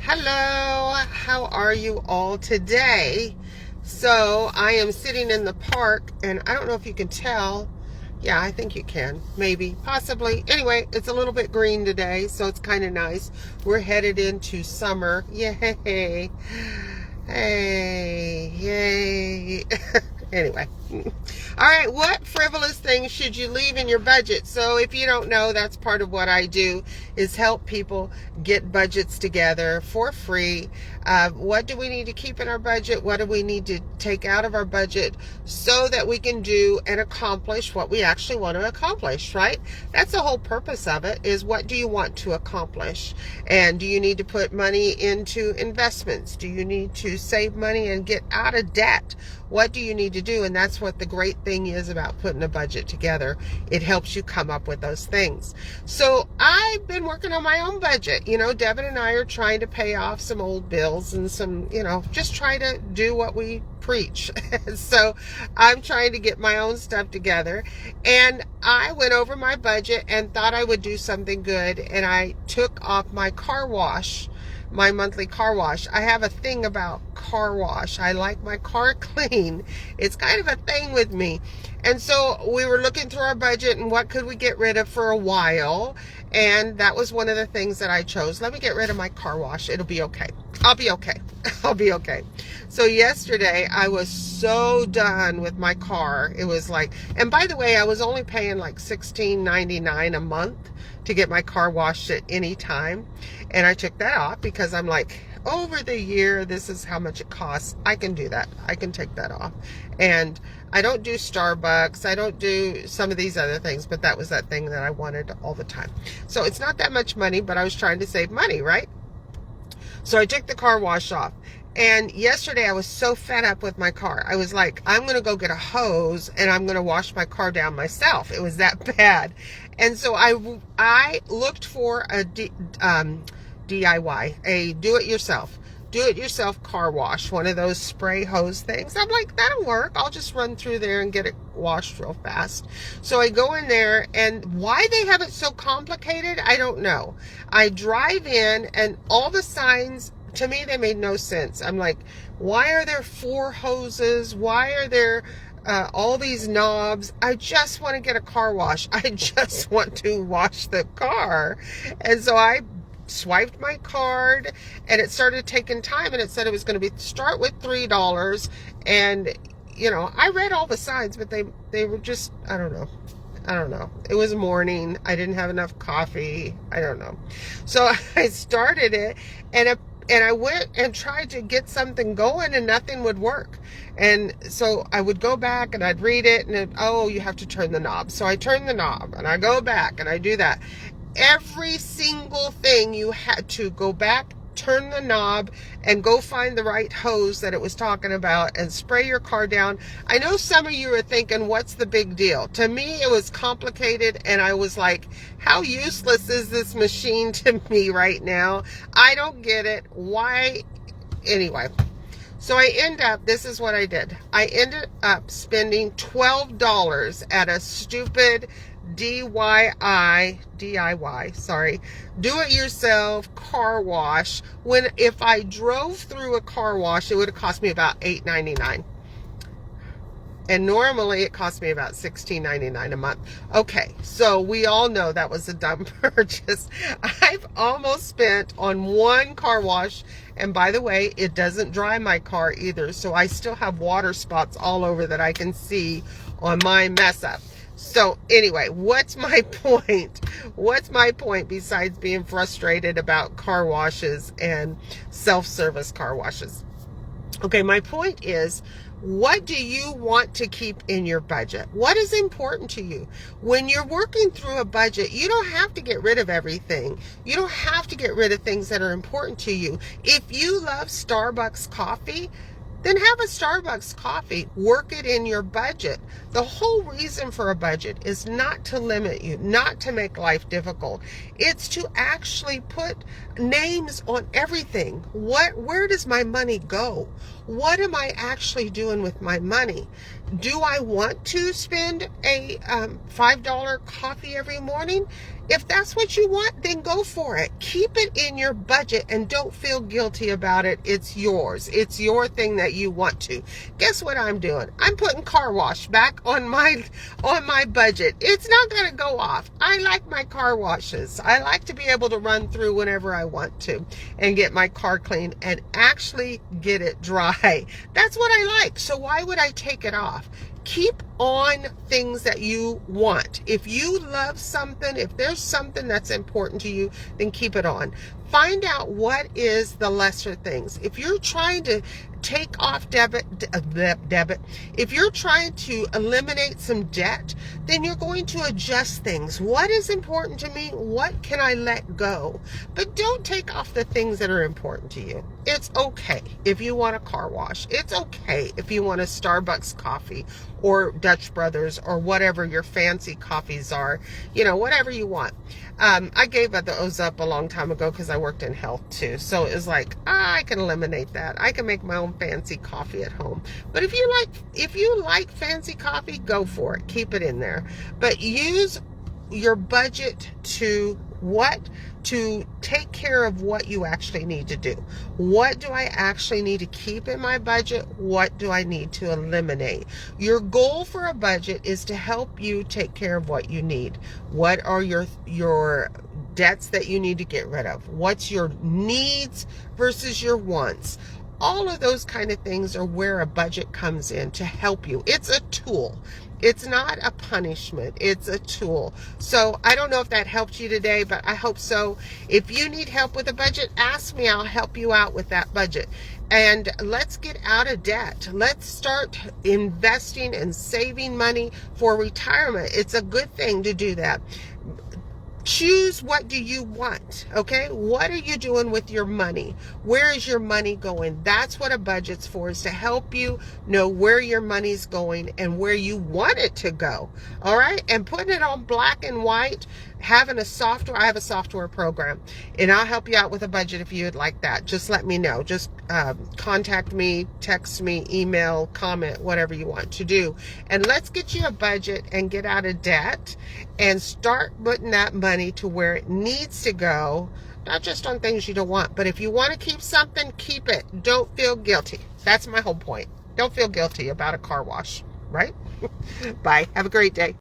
Hello, how are you all today? So I am sitting in the park and I don't know if you can tell. Yeah, I think you can. Maybe, possibly. Anyway, it's a little bit green today, so it's kind of nice. We're headed into summer. Yay. Hey, yay. Anyway. All right, what frivolous things should you leave in your budget? So if you don't know, that's part of what I do is help people get budgets together for free. What do we need to keep in our budget? What do we need to take out of our budget so that we can do and accomplish what we actually want to accomplish, right? That's the whole purpose of it, is what do you want to accomplish? And do you need to put money into investments? Do you need to save money and get out of debt? What do you need to do? And that's what the great thing is about putting a budget together. It helps you come up with those things. So I've been working on my own budget. You know, Devin and I are trying to pay off some old bills and some, just try to do what we preach. So I'm trying to get my own stuff together. And I went over my budget and thought I would do something good. And I took off my car wash, my monthly car wash. I have a thing about car wash. I like my car clean. It's kind of a thing with me. And so we were looking through our budget and what could we get rid of for a while. And that was one of the things that I chose. Let me get rid of my car wash. It'll be okay. I'll be okay. I'll be okay. So yesterday I was so done with my car. It was like, and by the way, I was only paying like $16.99 a month to get my car washed at any time. And I took that off because I'm like, over the year, this is how much it costs. I can do that. I can take that off. And I don't do Starbucks. I don't do some of these other things, but that was that thing that I wanted all the time. So it's not that much money, but I was trying to save money, right? So I took the car wash off. And yesterday I was so fed up with my car. I was like, I'm going to go get a hose and I'm going to wash my car down myself. It was that bad. And so I looked for a DIY, a do-it-yourself car wash, one of those spray hose things. I'm like, that'll work. I'll just run through there and get it washed real fast. So I go in there, and why they have it so complicated, I don't know. I drive in and all the signs, to me, they made no sense. I'm like, why are there 4 hoses? Why are there all these knobs? I just want to get a car wash. I just want to wash the car. And so I swiped my card and it started taking time, and it said it was going to start with $3. And I read all the signs, but they were just, I don't know. It was morning. I didn't have enough coffee. I don't know. So I started it, and I went and tried to get something going, and nothing would work. And so I would go back and I'd read it, and you have to turn the knob. So I turn the knob and I go back and I do that. Every single thing you had to go back, turn the knob, and go find the right hose that it was talking about and spray your car down. I know some of you are thinking, what's the big deal? To me, it was complicated, and I was like, how useless is this machine to me right now? I don't get it. Why? Anyway, so this is what I did. I ended up spending $12 at a stupid DIY, do-it-yourself car wash, when if I drove through a car wash, it would have cost me about $8.99. And normally it cost me about $16.99 a month. Okay, so we all know that was a dumb purchase. I've almost spent on one car wash, and by the way, it doesn't dry my car either, so I still have water spots all over that I can see on my mess up. So anyway, what's my point? What's my point besides being frustrated about car washes and self-service car washes? Okay, my point is, what do you want to keep in your budget? What is important to you? When you're working through a budget, you don't have to get rid of everything. You don't have to get rid of things that are important to you. If you love Starbucks coffee, then have a Starbucks coffee. Work it in your budget. The whole reason for a budget is not to limit you, not to make life difficult. It's to actually put names on everything. Where does my money go? What am I actually doing with my money? Do I want to spend a $5 coffee every morning? If that's what you want, then go for it. Keep it in your budget and don't feel guilty about it. It's yours. It's your thing that you want to. Guess what I'm doing? I'm putting car wash back on my budget. It's not going to go off. I like my car washes. I like to be able to run through whenever I want to and get my car clean and actually get it dry. That's what I like. So why would I take it off? Keep on things that you want. If you love something, if there's something that's important to you, then keep it on. Find out what is the lesser things. If you're trying to take off debit, if you're trying to eliminate some debt, then you're going to adjust things. What is important to me? What can I let go? But don't take off the things that are important to you. It's okay if you want a car wash. It's okay if you want a Starbucks coffee or Dutch Brothers or whatever your fancy coffees are, whatever you want. I gave those up a long time ago because I worked in health too. So it was like, I can eliminate that. I can make my own fancy coffee at home. But if you like fancy coffee, go for it. Keep it in there. But use your budget to take care of what you actually need to do. What do I actually need to keep in my budget? What do I need to eliminate? Your goal for a budget is to help you take care of what you need. What are your debts that you need to get rid of? What's your needs versus your wants? All of those kind of things are where a budget comes in to help you. It's a tool. It's not a punishment. It's a tool. So I don't know if that helped you today, but I hope so. If you need help with a budget, ask me. I'll help you out with that budget. And let's get out of debt. Let's start investing and saving money for retirement. It's a good thing to do that. Choose what do you want, okay? What are you doing with your money? Where is your money going? That's what a budget's for, is to help you know where your money's going and where you want it to go, all right? And putting it on black and white, having a software, I have a software program, and I'll help you out with a budget if you'd like that. Just let me know. Just contact me, text me, email, comment, whatever you want to do. And let's get you a budget and get out of debt and start putting that money to where it needs to go, not just on things you don't want. But if you want to keep something, keep it. Don't feel guilty. That's my whole point. Don't feel guilty about a car wash, right? Bye. Have a great day.